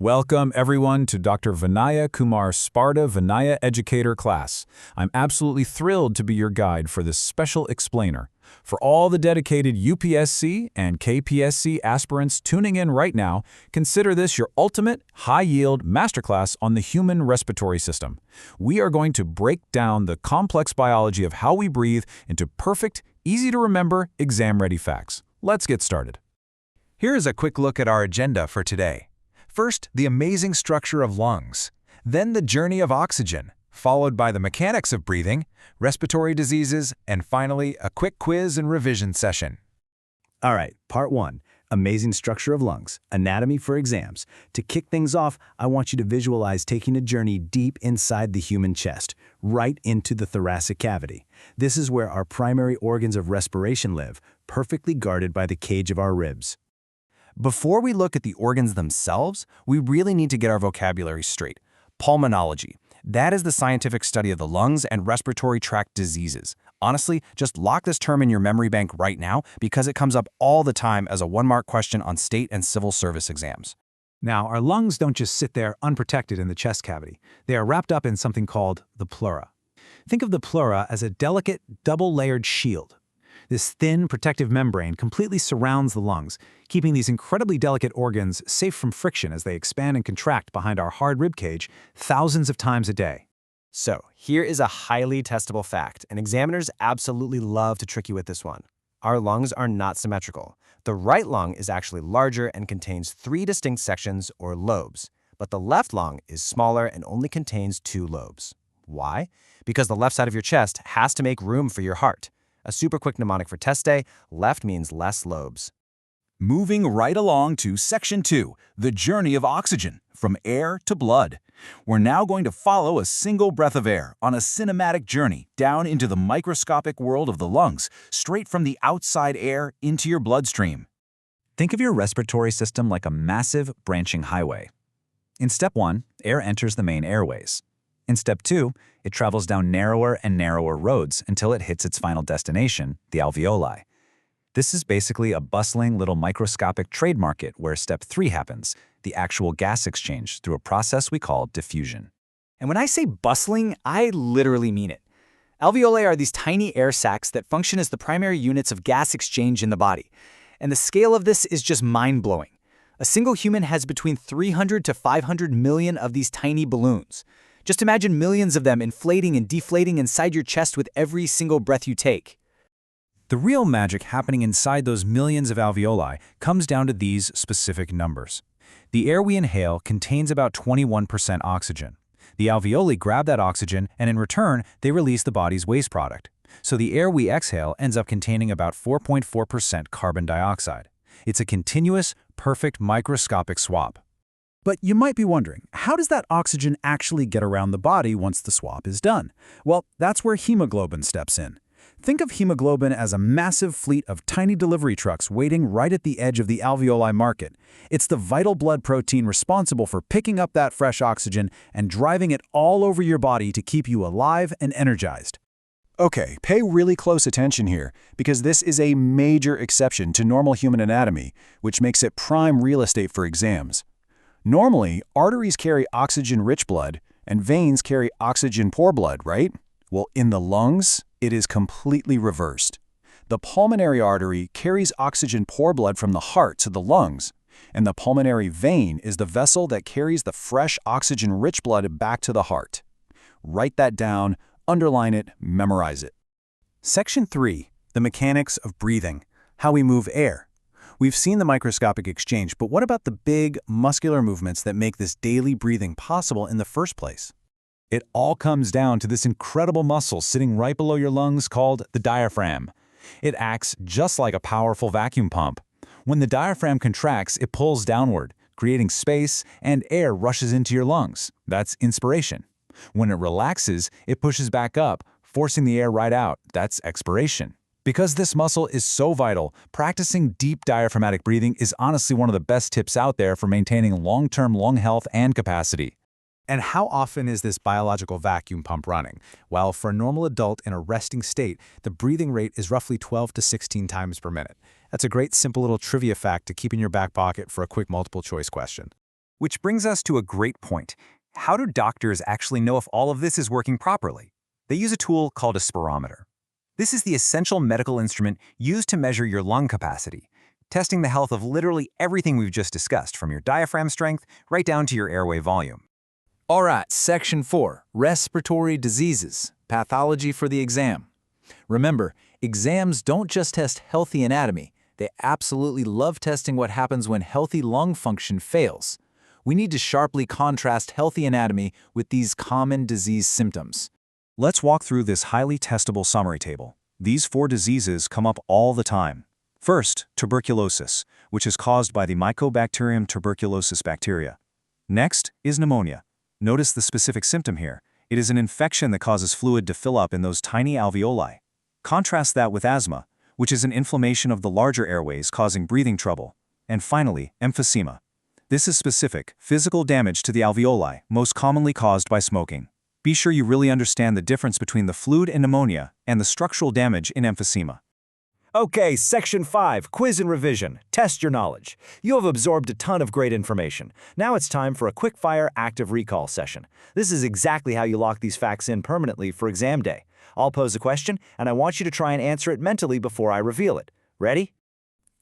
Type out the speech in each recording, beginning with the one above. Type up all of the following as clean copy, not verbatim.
Welcome, everyone, to Dr. Vinayakumar's Spardha Vinaya Educator class. I'm absolutely thrilled to be your guide for this special explainer. For all the dedicated UPSC and KPSC aspirants tuning in right now, consider this your ultimate, high-yield masterclass on the human respiratory system. We are going to break down the complex biology of how we breathe into perfect, easy-to-remember, exam-ready facts. Let's get started. Here is a quick look at our agenda for today. First, the amazing structure of lungs, then the journey of oxygen, followed by the mechanics of breathing, respiratory diseases, and finally, a quick quiz and revision session. All right, part one, amazing structure of lungs, anatomy for exams. To kick things off, I want you to visualize taking a journey deep inside the human chest, right into the thoracic cavity. This is where our primary organs of respiration live, perfectly guarded by the cage of our ribs. Before we look at the organs themselves, we really need to get our vocabulary straight. Pulmonology. That is the scientific study of the lungs and respiratory tract diseases. Honestly, just lock this term in your memory bank right now because it comes up all the time as a one-mark question on state and civil service exams. Now, our lungs don't just sit there unprotected in the chest cavity. They are wrapped up in something called the pleura. Think of the pleura as a delicate, double-layered shield. This thin, protective membrane completely surrounds the lungs, keeping these incredibly delicate organs safe from friction as they expand and contract behind our hard rib cage thousands of times a day. So, here is a highly testable fact, and examiners absolutely love to trick you with this one. Our lungs are not symmetrical. The right lung is actually larger and contains 3 distinct sections, or lobes, but the left lung is smaller and only contains 2 lobes. Why? Because the left side of your chest has to make room for your heart. A super quick mnemonic for test day, left means less lobes. Moving right along to Section 2, the journey of oxygen, from air to blood. We're now going to follow a single breath of air on a cinematic journey down into the microscopic world of the lungs, straight from the outside air into your bloodstream. Think of your respiratory system like a massive, branching highway. In Step 1, air enters the main airways. In Step 2, it travels down narrower and narrower roads until it hits its final destination, the alveoli. This is basically a bustling little microscopic trade market where Step 3 happens, the actual gas exchange through a process we call diffusion. And when I say bustling, I literally mean it. Alveoli are these tiny air sacs that function as the primary units of gas exchange in the body. And the scale of this is just mind-blowing. A single human has between 300 to 500 million of these tiny balloons. Just imagine millions of them inflating and deflating inside your chest with every single breath you take. The real magic happening inside those millions of alveoli comes down to these specific numbers. The air we inhale contains about 21% oxygen. The alveoli grab that oxygen, and in return, they release the body's waste product. So the air we exhale ends up containing about 4.4% carbon dioxide. It's a continuous, perfect microscopic swap. But you might be wondering, how does that oxygen actually get around the body once the swap is done? Well, that's where hemoglobin steps in. Think of hemoglobin as a massive fleet of tiny delivery trucks waiting right at the edge of the alveoli market. It's the vital blood protein responsible for picking up that fresh oxygen and driving it all over your body to keep you alive and energized. Okay, pay really close attention here, because this is a major exception to normal human anatomy, which makes it prime real estate for exams. Normally, arteries carry oxygen-rich blood, and veins carry oxygen-poor blood, right? Well, in the lungs, it is completely reversed. The pulmonary artery carries oxygen-poor blood from the heart to the lungs, and the pulmonary vein is the vessel that carries the fresh oxygen-rich blood back to the heart. Write that down, underline it, memorize it. Section 3, the mechanics of breathing, how we move air. We've seen the microscopic exchange, but what about the big, muscular movements that make this daily breathing possible in the first place? It all comes down to this incredible muscle sitting right below your lungs called the diaphragm. It acts just like a powerful vacuum pump. When the diaphragm contracts, it pulls downward, creating space, and air rushes into your lungs. That's inspiration. When it relaxes, it pushes back up, forcing the air right out. That's expiration. Because this muscle is so vital, practicing deep diaphragmatic breathing is honestly one of the best tips out there for maintaining long-term lung health and capacity. And how often is this biological vacuum pump running? Well, for a normal adult in a resting state, the breathing rate is roughly 12 to 16 times per minute. That's a great simple little trivia fact to keep in your back pocket for a quick multiple choice question. Which brings us to a great point. How do doctors actually know if all of this is working properly? They use a tool called a spirometer. This is the essential medical instrument used to measure your lung capacity, testing the health of literally everything we've just discussed, from your diaphragm strength right down to your airway volume. All right, Section 4, Respiratory Diseases, Pathology for the Exam. Remember, exams don't just test healthy anatomy. They absolutely love testing what happens when healthy lung function fails. We need to sharply contrast healthy anatomy with these common disease symptoms. Let's walk through this highly testable summary table. These 4 diseases come up all the time. First, tuberculosis, which is caused by the Mycobacterium tuberculosis bacteria. Next is pneumonia. Notice the specific symptom here. It is an infection that causes fluid to fill up in those tiny alveoli. Contrast that with asthma, which is an inflammation of the larger airways causing breathing trouble. And finally, emphysema. This is specific, physical damage to the alveoli, most commonly caused by smoking. Be sure you really understand the difference between the fluid in pneumonia and the structural damage in emphysema. Okay, Section 5, Quiz and Revision. Test your knowledge. You have absorbed a ton of great information. Now it's time for a quick-fire active recall session. This is exactly how you lock these facts in permanently for exam day. I'll pose a question, and I want you to try and answer it mentally before I reveal it. Ready?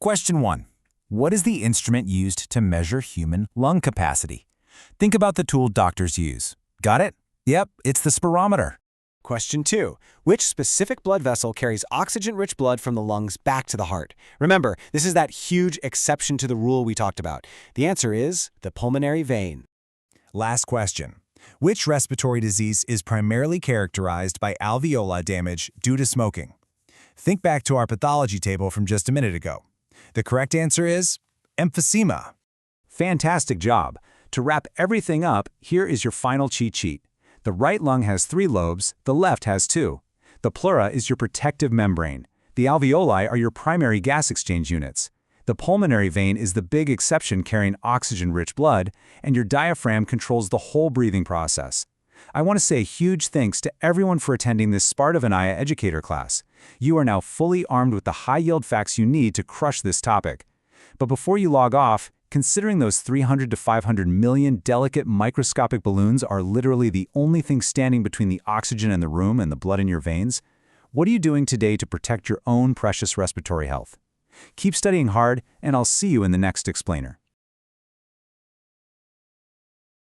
Question 1. What is the instrument used to measure human lung capacity? Think about the tool doctors use. Got it? Yep, it's the spirometer. Question 2. Which specific blood vessel carries oxygen-rich blood from the lungs back to the heart? Remember, this is that huge exception to the rule we talked about. The answer is the pulmonary vein. Last question. Which respiratory disease is primarily characterized by alveolar damage due to smoking? Think back to our pathology table from just a minute ago. The correct answer is emphysema. Fantastic job. To wrap everything up, here is your final cheat sheet. The right lung has 3 lobes, the left has 2. The pleura is your protective membrane. The alveoli are your primary gas exchange units. The pulmonary vein is the big exception carrying oxygen-rich blood, and your diaphragm controls the whole breathing process. I want to say a huge thanks to everyone for attending this Spardha Vinaya Educator class. You are now fully armed with the high-yield facts you need to crush this topic. But before you log off, considering those 300 to 500 million delicate microscopic balloons are literally the only thing standing between the oxygen in the room and the blood in your veins, what are you doing today to protect your own precious respiratory health? Keep studying hard, and I'll see you in the next explainer.